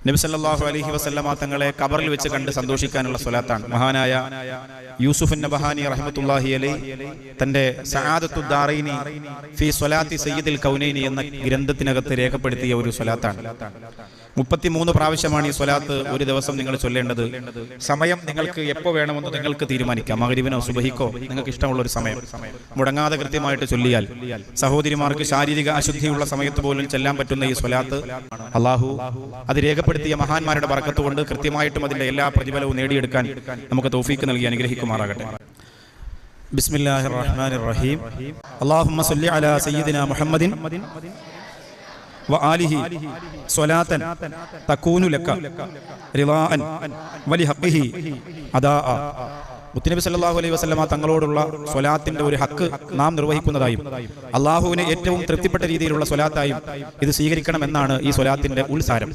നബി സല്ലല്ലാഹു അലൈഹി വസല്ലമ തങ്ങളെ ഖബറിൽ വെച്ച് കണ്ട് സന്തോഷിക്കാനുള്ള സ്വലാത്താണ്. മഹാനായ യൂസുഫ് നബഹാനി റഹ്മത്തുള്ളാഹി അലൈഹി തന്റെ സഅദത്തുദ് ദാറൈനി ഫീ സ്വലാത്തി സയ്യിദുൽ കൗനൈനി എന്ന ഗ്രന്ഥത്തിനകത്ത് രേഖപ്പെടുത്തിയ ഒരു സ്വലാത്താണ്. 33 പ്രാവശ്യമാണ് ഈ സ്വലാത്ത് ഒരു ദിവസം നിങ്ങൾ ചൊല്ലേണ്ടത്. സമയം നിങ്ങൾക്ക് എപ്പോൾ വേണമെന്ന് നിങ്ങൾക്ക് തീരുമാനിക്കാം. മഗ്രിബിനോ സുബഹിക്കോ നിങ്ങൾക്ക് ഇഷ്ടമുള്ള ഒരു സമയം മുടങ്ങാതെ കൃത്യമായിട്ട് ചൊല്ലിയാൽ സഹോദരിമാർക്ക് ശാരീരിക അശുദ്ധിയുള്ള സമയത്ത് പോലും ചെല്ലാൻ പറ്റുന്ന ഈ സ്വലാത്ത് അള്ളാഹു അത് രേഖപ്പെടുത്തിയ മഹാന്മാരുടെ ബർക്കത്ത് കൊണ്ട് കൃത്യമായിട്ടും അതിന്റെ എല്ലാ പ്രതിഫലവും നേടിയെടുക്കാൻ നമുക്ക് തൗഫീക്ക് നൽകി അനുഗ്രഹിക്കുമാറാകട്ടെ. ബിസ്മില്ലാഹിർ റഹ്മാനിർ റഹീം. അല്ലാഹുമ്മ സ്വല്ലി അലാ സയ്യിദിനാ മുഹമ്മദിൻ വആലിഹി സ്വലാത്തൻ തകൂനു ലക റിളാഅൻ വലിഹഖിഹി അദാഅ. മുത്തുനബി സല്ലല്ലാഹു അലൈഹി വസല്ലമ തങ്ങളോടുള്ള സ്വലാത്തിന്റെ ഒരു ഹക്ക് നാം നിർവഹിക്കുന്നതായും അള്ളാഹുവിന് ഏറ്റവും തൃപ്തിപ്പെട്ട രീതിയിലുള്ള സ്വലാത്തായും ഇത് സ്വീകരിക്കണമെന്നാണ് ഈ സ്വലാത്തിന്റെ ഉൾസാരം.